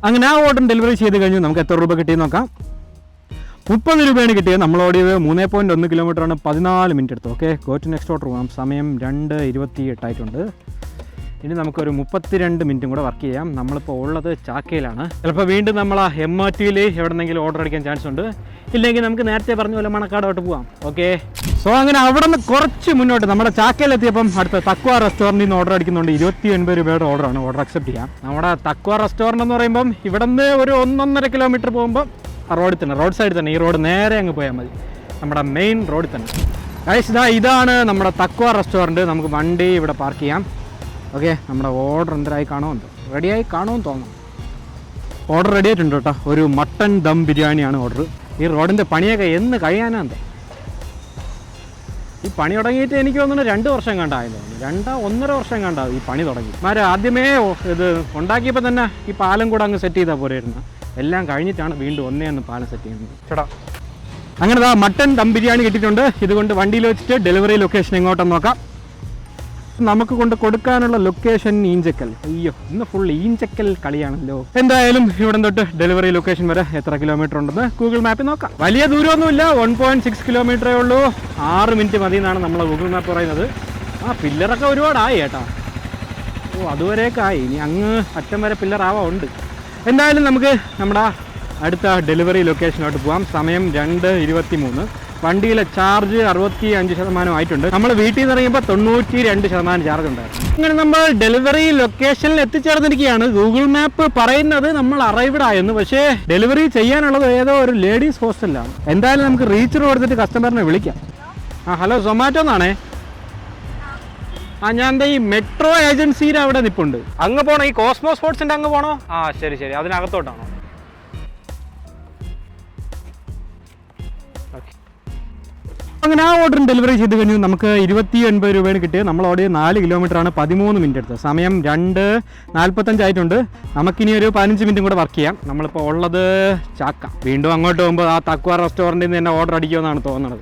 അങ്ങനെ ആ ഓർഡർ ഡെലിവറി ചെയ്ത് കഴിഞ്ഞു. നമുക്ക് എത്ര രൂപ കിട്ടിയെന്ന് നോക്കാം. 30 രൂപയാണ് കിട്ടിയത്. നമ്മൾ ഓടിയത് 3.1 കിലോമീറ്ററാണ്, 14 മിനിറ്റ് എടുത്തു. Okay, go to next order പോകാം. സമയം 2:28 ആയിട്ടുണ്ട്. ഇനി നമുക്കൊരു 32 മിനിറ്റും കൂടെ വർക്ക് ചെയ്യാം. നമ്മളിപ്പോൾ ഉള്ളത് ചാക്കയിലാണ്. ചിലപ്പോൾ വീണ്ടും നമ്മൾ ആ MRTയിൽ എവിടെന്നെങ്കിലും ഓർഡർ അടിക്കാൻ ചാൻസ് ഉണ്ട്. ഇല്ലെങ്കിൽ നമുക്ക് നേരത്തെ പറഞ്ഞ പോലെ മണക്കാടോട്ട് പോകാം. ഓക്കെ, സോ അങ്ങനെ അവിടെ നിന്ന് കുറച്ച് മുന്നോട്ട് നമ്മുടെ ചാക്കയിലെത്തിയപ്പം അടുത്ത തക്വ റെസ്റ്റോറൻറ്റിൽ നിന്ന് ഓർഡർ അടിക്കുന്നുണ്ട്. 29 രൂപയുടെ ഓർഡറാണ്. ഓർഡർ അക്സെപ്റ്റ് ചെയ്യാം. നമ്മുടെ തക്വ റെസ്റ്റോറൻറ്റ് എന്ന് പറയുമ്പം ഇവിടെ നിന്ന് ഒരു 1.5 കിലോമീറ്റർ പോകുമ്പോൾ റോഡിൽ തന്നെ, റോഡ് സൈഡിൽ തന്നെ, ഈ റോഡ് നേരെ അങ്ങ് പോയാൽ മതി, നമ്മുടെ മെയിൻ റോഡിൽ തന്നെ. ഗൈസ് ഇതാണ് നമ്മുടെ തക്വ റെസ്റ്റോറൻറ്റ്. നമുക്ക് വണ്ടി ഇവിടെ പാർക്ക് ചെയ്യാം. ഓക്കെ, നമ്മുടെ ഓർഡർ എന്തരായി കാണുമെന്ന്, റെഡിയായി കാണുമെന്ന് തോന്നുന്നു. ഓർഡർ റെഡി ആയിട്ടുണ്ട് കേട്ടോ. ഒരു മട്ടൺ ദം ബിരിയാണിയാണ് ഓർഡർ. ഈ റോഡിൻ്റെ പണിയൊക്കെ എന്ന് കഴിയാനാന്തെ. ഈ പണി തുടങ്ങിയിട്ട് എനിക്ക് തോന്നുന്നു 2 വർഷം കണ്ടായെന്ന് തോന്നുന്നു. 1.5 വർഷം കണ്ടാവും ഈ പണി തുടങ്ങി. ആദ്യമേ ഇത് ഉണ്ടാക്കിയപ്പോൾ തന്നെ ഈ പാലം കൂടെ അങ്ങ് സെറ്റ് ചെയ്താൽ പോരായിരുന്നു. എല്ലാം കഴിഞ്ഞിട്ടാണ് വീണ്ടും ഒന്നേന്ന് പാലം സെറ്റ് ചെയ്യുന്നത്. ചേട്ടാ, അങ്ങനെ മട്ടൺ ദം ബിരിയാണി കിട്ടിയിട്ടുണ്ട്. ഇതുകൊണ്ട് വണ്ടിയിൽ വെച്ചിട്ട് ഡെലിവറി ലൊക്കേഷൻ എങ്ങോട്ടെന്ന് നോക്കാം. നമുക്ക് കൊണ്ട് കൊടുക്കാനുള്ള ലൊക്കേഷൻ ഈഞ്ചക്കൽ. അയ്യോ, ഇന്ന് ഫുൾ ഈഞ്ചക്കൽ കളിയാണല്ലോ. എന്തായാലും ഇവിടെ തൊട്ട് ഡെലിവറി ലൊക്കേഷൻ വരെ എത്ര കിലോമീറ്റർ ഉണ്ടെന്ന് ഗൂഗിൾ മാപ്പിൽ നോക്കാം. വലിയ ദൂരമൊന്നുമില്ല, 1.6 കിലോമീറ്ററേ ഉള്ളൂ. 6 മിനിറ്റ് മതി എന്നാണ് നമ്മളെ ഗൂഗിൾ മാപ്പ് പറയുന്നത്. പില്ലറൊക്കെ ഒരുപാടായി ചേട്ടാ. അതുവരെയൊക്കെ ആയി. ഇനി അങ്ങ് അറ്റം വരെ പില്ലറാവുണ്ട്. എന്തായാലും നമുക്ക് നമ്മുടെ അടുത്ത ഡെലിവറി ലൊക്കേഷനോട്ട് പോകാം. സമയം 2:23. വണ്ടിയിലെ ചാർജ് 65% ആയിട്ടുണ്ട്. നമ്മൾ വീട്ടിൽ നിന്ന് ഇറങ്ങിയപ്പോൾ 92% ചാർജ് ഉണ്ടായിരുന്നു. അങ്ങനെ നമ്മൾ ഡെലിവറി ലൊക്കേഷനിൽ എത്തിച്ചേർന്നിരിക്കുകയാണ്. ഗൂഗിൾ മാപ്പ് പറയുന്നത് നമ്മൾ അറൈവ്ഡ് ആയെന്ന്, പക്ഷേ ഡെലിവറി ചെയ്യാനുള്ളത് ഏതോ ഒരു ലേഡീസ് ഹോസ്റ്റലിലാണ്. എന്തായാലും നമുക്ക് റീച്ചർ കൊടുത്തിട്ട് കസ്റ്റമറിനെ വിളിക്കാം. ഹലോ, സൊമാറ്റോ എന്നാണേ. ഞാൻ എന്താ ഈ മെട്രോ ഏജൻസിയുടെ അവിടെ നിൽപ്പുണ്ട്. അങ്ങ് പോകണോ? ഈ കോസ്മോ സ്പോർട്സിൻ്റെ അങ്ങ് പോകണോ? ശരി ശരി, അതിനകത്തോട്ടാണോ? അങ്ങനെ ആ ഓർഡറും ഡെലിവറി ചെയ്ത് കഴിഞ്ഞു. നമുക്ക് 29 രൂപയാണ് കിട്ടിയത്. നമ്മൾ ഓടിയത് 4 കിലോമീറ്ററാണ്, 13 മിനിറ്റ് എടുത്തത്. സമയം 2:45 ആയിട്ടുണ്ട്. നമുക്കിനി ഒരു 15 മിനിറ്റും കൂടെ വർക്ക് ചെയ്യാം. നമ്മളിപ്പോൾ ഉള്ളത് ചാക്ക. വീണ്ടും അങ്ങോട്ട് പോകുമ്പോൾ ആ തക്വ റെസ്റ്റോറൻറ്റിൽ നിന്ന് തന്നെ ഓർഡർ അടിക്കുമെന്നാണ് തോന്നുന്നത്.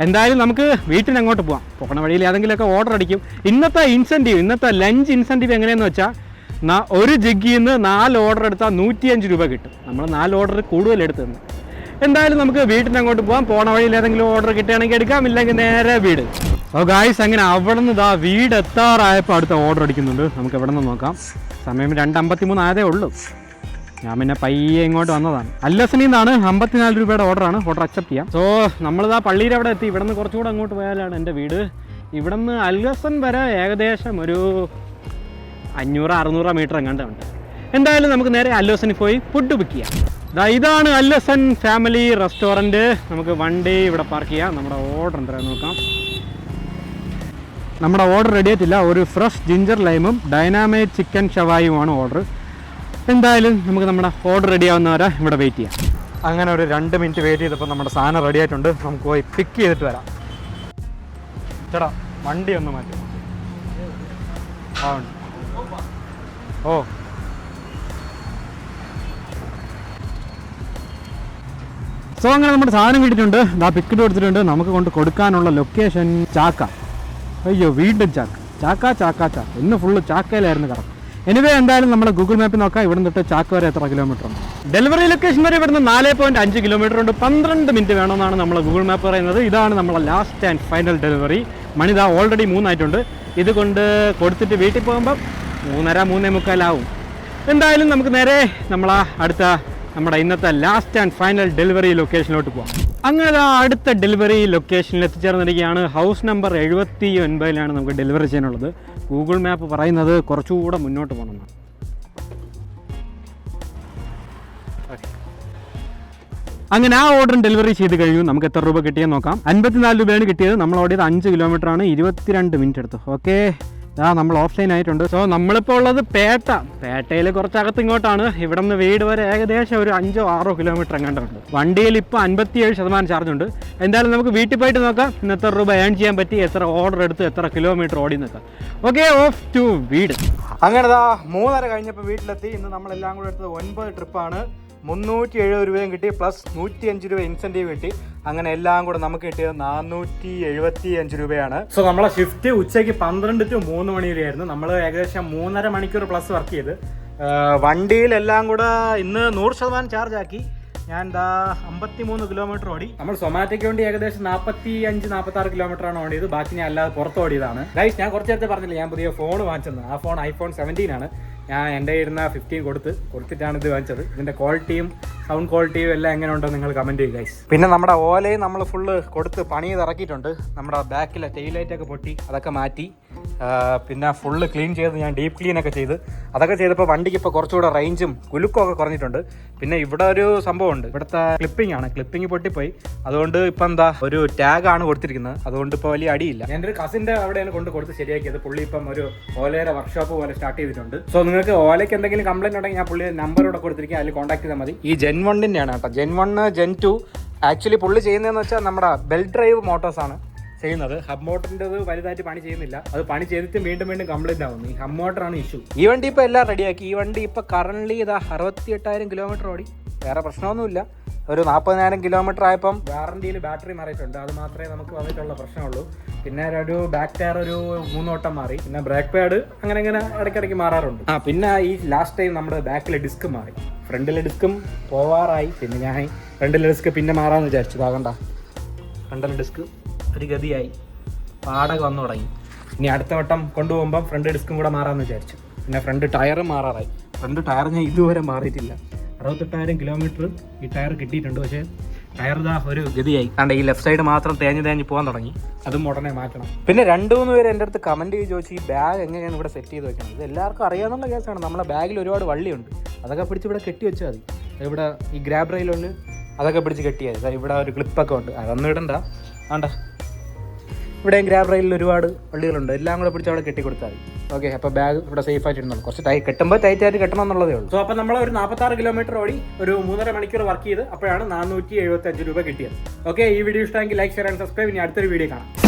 എന്തായാലും നമുക്ക് വീട്ടിന് അങ്ങോട്ട് പോകാം. പോകണ വഴിയിൽ ഏതെങ്കിലുമൊക്കെ ഓർഡർ അടിക്കും. ഇന്നത്തെ ലഞ്ച് ഇൻസെൻറ്റീവ് എങ്ങനെയാണെന്ന് വെച്ചാൽ, ഒരു ജഗ്ഗിൽ നിന്ന് 4 ഓർഡർ എടുത്താൽ 105 രൂപ കിട്ടും. നമ്മൾ 4 ഓർഡർ കൂടുതൽ എടുത്തു. എന്തായാലും നമുക്ക് വീട്ടിന് അങ്ങോട്ട് പോകാം. പോണ വഴിയിൽ ഏതെങ്കിലും ഓർഡർ കിട്ടുകയാണെങ്കിൽ എടുക്കാം, ഇല്ലെങ്കിൽ നേരെ വീട്. ഗായ്സ്, അങ്ങനെ അവിടെ നിന്ന് വീട് എത്താറായപ്പോൾ അടുത്ത ഓർഡർ അടിക്കുന്നുണ്ട്. നമുക്ക് എവിടെ നിന്ന് നോക്കാം. സമയം 2:53 ആയതേ ഉള്ളൂ. ഞാൻ പിന്നെ പയ്യെ ഇങ്ങോട്ട് വന്നതാണ്. അല്ലസനിൽ നിന്നാണ്. 54 രൂപയുടെ ഓർഡറാണ്. ഓർഡർ അക്സെപ്റ്റ് ചെയ്യാം. സോ നമ്മളിതാ പള്ളിയുടെ അവിടെ എത്തി. ഇവിടെ നിന്ന് കുറച്ചുകൂടെ അങ്ങോട്ട് പോയാലാണ് എൻ്റെ വീട്. ഇവിടെ നിന്ന് അൽഹസൻ വരെ ഏകദേശം ഒരു 500-600 മീറ്റർ എങ്ങാണ്ടുണ്ട്. എന്തായാലും നമുക്ക് നേരെ അൽഹസനിൽ പോയി ഫുഡ് ബുക്ക് ചെയ്യാം. ഇതാണ് അൽഹസൻ ഫാമിലി റെസ്റ്റോറൻറ്റ്. നമുക്ക് വണ്ടി ഇവിടെ പാർക്ക് ചെയ്യാം. നമ്മുടെ ഓർഡർ എന്തായാലും നോക്കാം. നമ്മുടെ ഓർഡർ റെഡി ആയിട്ടില്ല. ഒരു ഫ്രഷ് ജിഞ്ചർ ലൈമും ഡൈനാമൈറ്റ് ചിക്കൻ ഷവായുമാണ് ഓർഡർ. എന്തായാലും നമുക്ക് നമ്മുടെ ഓർഡർ റെഡി ആവുന്നവരെ ഇവിടെ വെയിറ്റ് ചെയ്യാം. അങ്ങനെ ഒരു 2 മിനിറ്റ് വെയിറ്റ് ചെയ്തപ്പോൾ നമ്മുടെ സാധനം റെഡി ആയിട്ടുണ്ട്. നമുക്ക് പോയി പിക്ക് ചെയ്തിട്ട് വരാം. ചേട്ടാ, വണ്ടി ഒന്ന് മാറ്റി. സോ അങ്ങനെ നമ്മുടെ സാധനം കിട്ടിയിട്ടുണ്ട്. പിക്കറ്റ് കൊടുത്തിട്ടുണ്ട്. നമുക്ക് കൊണ്ട് കൊടുക്കാനുള്ള ലൊക്കേഷൻ ചാക്ക. അയ്യോ, വീണ്ടും ചാക്ക. ചാക്ക ഇന്ന് ഫുള്ള് ചാക്കയിലായിരുന്നു കറക്കം. എനിവേ എന്തായാലും നമ്മുടെ ഗൂഗിൾ മാപ്പിൽ നോക്കാം ഇവിടെ തൊട്ട് ചാക്ക വരെ എത്ര കിലോമീറ്റർ ഉണ്ട്. ഡെലിവറി ലൊക്കേഷൻ വരെ ഇവിടുന്ന് 4.5 കിലോമീറ്റർ ഉണ്ട്. 12 മിനിറ്റ് വേണമെന്നാണ് നമ്മളെ ഗൂഗിൾ മാപ്പ് പറയുന്നത്. ഇതാണ് നമ്മളെ ലാസ്റ്റ് ആൻഡ് ഫൈനൽ ഡെലിവറി. മണിതാ ഓൾറെഡി 3 ആയിട്ടുണ്ട്. ഇതുകൊണ്ട് കൊടുത്തിട്ട് വീട്ടിൽ പോകുമ്പം 3:30-3:45 ആവും. എന്തായാലും നമുക്ക് നേരെ നമ്മുടെ ഇന്നത്തെ ലാസ്റ്റ് ആൻഡ് ഫൈനൽ ഡെലിവറി ലൊക്കേഷനിലോട്ട് പോകാം. അങ്ങനെ അടുത്ത ഡെലിവറി ലൊക്കേഷനിൽ എത്തിച്ചേർന്നിരിക്കുകയാണ്. ഹൗസ് നമ്പർ 79 നമുക്ക് ഡെലിവറി ചെയ്യാനുള്ളത്. ഗൂഗിൾ മാപ്പ് പറയുന്നത് കുറച്ചുകൂടെ മുന്നോട്ട് പോകണമെന്നാണ്. അങ്ങനെ ആ ഓർഡർ ഡെലിവറി ചെയ്ത് കഴിഞ്ഞു. നമുക്ക് എത്ര രൂപ കിട്ടിയെന്ന് നോക്കാം. 54 രൂപയാണ് കിട്ടിയത്. നമ്മൾ ഓടിയത് 5 കിലോമീറ്റർ ആണ്. 22 മിനിറ്റ് എടുത്തു. ഓക്കെ, നമ്മൾ ഓഫ്ലൈൻ ആയിട്ടുണ്ട്. സോ നമ്മളിപ്പോൾ ഉള്ളത് പേട്ടയിൽ കുറച്ചകത്ത് ഇങ്ങോട്ടാണ്. ഇവിടെ നിന്ന് വീട് വരെ ഏകദേശം ഒരു 5-6 കിലോമീറ്റർ എങ്ങാണ്ടുണ്ട്. വണ്ടിയിൽ ഇപ്പോൾ 57% ചാർജ് ഉണ്ട്. എന്തായാലും നമുക്ക് വീട്ടിൽ പോയിട്ട് നോക്കാം ഇന്ന് എത്ര രൂപ ഏൺ ചെയ്യാൻ പറ്റി, എത്ര ഓർഡർ എടുത്ത്, എത്ര കിലോമീറ്റർ ഓടി നോക്കാം. ഓക്കെ, ഓഫ് ടു വീട്. അങ്ങനെ 3:30 കഴിഞ്ഞപ്പോൾ വീട്ടിലെത്തി. ഇന്ന് നമ്മളെല്ലാം കൂടെ എടുത്തത് 9 ട്രിപ്പാണ്. 370 രൂപയും കിട്ടി, പ്ലസ് 105 രൂപ ഇൻസെൻറ്റീവ് കിട്ടി. അങ്ങനെ എല്ലാം കൂടെ നമുക്ക് കിട്ടിയത് 475 രൂപയാണ്. സോ നമ്മളെ ഷിഫ്റ്റ് ഉച്ചയ്ക്ക് 12 to 3 മണി വരെയായിരുന്നു. നമ്മൾ ഏകദേശം 3.5 മണിക്കൂർ പ്ലസ് വർക്ക് ചെയ്ത്. വണ്ടിയിലെല്ലാം കൂടെ ഇന്ന് 100% ചാർജ് ആക്കി. ഞാൻ 53 കിലോമീറ്റർ ഓടി. നമ്മൾ സൊമാറ്റോയ്ക്ക് വേണ്ടി ഏകദേശം 45-46 കിലോമീറ്ററാണ് ഓടിയത്. ബാക്കി ഞാൻ അല്ലാതെ പുറത്ത് ഓടിയതാണ്. ഗൈസ്, ഞാൻ കുറച്ച് നേരത്തെ പറഞ്ഞില്ല ഞാൻ പുതിയ ഫോൺ വാങ്ങിച്ചത്. ആ ഫോൺ iPhone 17 ആണ്. ഞാൻ എൻ്റെ ഇരുന്ന 15 കൊടുത്തിട്ടാണ് ഇത് വാങ്ങിച്ചത്. ഇതിൻ്റെ ക്വാളിറ്റിയും സൗണ്ട് ക്വാളിറ്റിയും എല്ലാം എങ്ങനെ ഉണ്ടോ നിങ്ങൾ കമൻറ്റ് ചെയ്യുക ഗൈസ്. പിന്നെ നമ്മുടെ ഓലയും നമ്മൾ ഫുള്ള് കൊടുത്ത് പണി ഇറക്കിയിട്ടുണ്ട്. നമ്മുടെ ബാക്കിലെ ടെയിലൈറ്റൊക്കെ പൊട്ടി, അതൊക്കെ മാറ്റി. പിന്നെ ഫുള്ള് ക്ലീൻ ചെയ്ത് ഞാൻ ഡീപ്പ് ക്ലീനൊക്കെ ചെയ്ത് അതൊക്കെ ചെയ്തപ്പോൾ വണ്ടിക്ക് ഇപ്പോൾ കുറച്ചുകൂടെ റേഞ്ചും കുലുക്കും ഒക്കെ കുറഞ്ഞിട്ടുണ്ട്. പിന്നെ ഇവിടെ ഒരു സംഭവമുണ്ട്. ഇവിടുത്തെ ക്ലിപ്പിംഗ് പൊട്ടിപ്പോയി. അതുകൊണ്ട് ഇപ്പം ഒരു ടാഗാണ് കൊടുത്തിരിക്കുന്നത്. അതുകൊണ്ട് ഇപ്പോൾ വലിയ അടിയില്ല. എൻ്റെ ഒരു കസിൻ്റെ അവിടെയാണ് കൊടുത്ത് ശരിയാക്കിയത്. പുള്ളി ഇപ്പം ഒരു ഓലയുടെ വർക്ക്ഷോപ്പ് പോലെ സ്റ്റാർട്ട് ചെയ്തിട്ടുണ്ട്. സോ നിങ്ങൾക്ക് ഓലയ്ക്ക് എന്തെങ്കിലും കംപ്ലൈൻറ്റ് ഉണ്ടെങ്കിൽ ഞാൻ പുള്ളി നമ്പർ ഇവിടെ കൊടുത്തിരിക്കുക, അതിൽ കോൺടാക്ട് ചെയ്താൽ മതി. ഈ Gen 1-ൻ്റെയാണ് കേട്ടോ. Gen 1, Gen 2 ആക്ച്വലി പുള്ളി ചെയ്യുന്നതെന്ന് വെച്ചാൽ നമ്മുടെ ബെൽറ്റ് ഡ്രൈവ് മോട്ടോഴ്സാണ് ചെയ്യുന്നത്. ഹബ് മോട്ടറിൻ്റെത് വലുതായിട്ട് പണി ചെയ്യുന്നില്ല. അത് പണി ചെയ്തിട്ട് വീണ്ടും കംപ്ലൈൻറ്റ് ആവുന്നു. ഈ ഹബ് മോട്ടറാണ് ഇഷ്യൂ. ഈ വണ്ടി ഇപ്പോൾ എല്ലാം റെഡിയാക്കി. ഈ വണ്ടി ഇപ്പോൾ കറണ്ട്ലി 68,000 കിലോമീറ്റർ ഓടി. വേറെ പ്രശ്നമൊന്നുമില്ല. ഒരു 40,000 കിലോമീറ്റർ ആയപ്പം വാറണ്ടിയിൽ ബാറ്ററി മാറിയിട്ടുണ്ട്. അത് മാത്രമേ നമുക്ക് വന്നിട്ടുള്ള പ്രശ്നമുള്ളൂ. പിന്നെ ഒരു ബാക്ക് ടയർ ഒരു 3 വട്ടം മാറി. പിന്നെ ബ്രേക്ക് പാഡ് അങ്ങനെ ഇടയ്ക്കിടയ്ക്ക് മാറാറുണ്ട്. പിന്നെ ഈ ലാസ്റ്റ് ടൈം നമ്മുടെ ബാക്കിലെ ഡിസ്ക് മാറി. ഫ്രണ്ടിലെ ഡിസ്കും പോവാറായി. പിന്നെ ഞാൻ ഫ്രണ്ടിലെ ഡിസ്ക് പിന്നെ മാറാമെന്ന് വിചാരിച്ചു. ഇതാകണ്ട, ഫ്രണ്ടിലെ ഡിസ്ക് ഒരു ഗതിയായി, പാടൊക്കെ വന്നു തുടങ്ങി. ഇനി അടുത്ത വട്ടം കൊണ്ടുപോകുമ്പം ഫ്രണ്ട് ഡിസ്കും കൂടെ മാറാമെന്ന് വിചാരിച്ചു. പിന്നെ ഫ്രണ്ട് ടയറും മാറാറായി. ഫ്രണ്ട് ടയർ ഞാൻ ഇതുവരെ മാറിയിട്ടില്ല. 68,000 കിലോമീറ്റർ ഈ ടയർ കിട്ടിയിട്ടുണ്ട്. പക്ഷേ ടയർ ഒരു ഗതിയായി. കാരണം ഈ ലെഫ്റ്റ് സൈഡ് മാത്രം തേഞ്ഞ് പോകാൻ തുടങ്ങി. അതും ഉടനെ മാറ്റണം. പിന്നെ 2-3 പേര് എൻ്റെ അടുത്ത് കമൻറ്റ് ചെയ്ത് ചോദിച്ചു ഈ ബാഗ് എങ്ങനെയാണ് ഇവിടെ സെറ്റ് ചെയ്ത് വെക്കണം. ഇത് എല്ലാവർക്കും അറിയാവുന്ന കേസാണ്. നമ്മളെ ബാഗിൽ ഒരുപാട് വള്ളിയുണ്ട്. അതൊക്കെ പിടിച്ച് ഇവിടെ കെട്ടി വെച്ചാൽ മതി. ഇവിടെ ഈ ഗ്രാബ് റെയിലുണ്ട്, അതൊക്കെ പിടിച്ച് കെട്ടിയാൽ മതി. ഇവിടെ ഒരു ക്ലിപ്പൊക്കെ ഉണ്ട്, അതൊന്നും ഇടണ്ട. വേണ്ട, ഇവിടെയും ഗ്രാബ് റെയിലിൽ ഒരുപാട് വള്ളികളുണ്ട്. എല്ലാം കൂടെ പിടിച്ച് അവിടെ കെട്ടി കൊടുത്താൽ മതി. ഓക്കെ, അപ്പോൾ ബാഗ് ഇവിടെ സേഫ് ആയിട്ട് ഇടുന്നുള്ളൂ. കുറച്ച് കെട്ടുമ്പോൾ ടൈറ്റായിട്ട് കെട്ടണം എന്നുള്ളതേ ഉള്ളൂ. സോ അപ്പോൾ നമ്മൾ ഒരു 46 കിലോമീറ്റർ ഓടി ഒരു 3.5 മണിക്കൂർ വർക്ക് ചെയ്ത് അപ്പോഴാണ് 475 രൂപ കിട്ടിയത്. ഓക്കെ, ഈ വീഡിയോ ഇഷ്ടമെങ്കിൽ ലൈക്ക്, ഷെയർ ആൻഡ് സബ്സ്ക്രൈബ്. ഇനി അടുത്തൊരു വീഡിയോ കാണാം.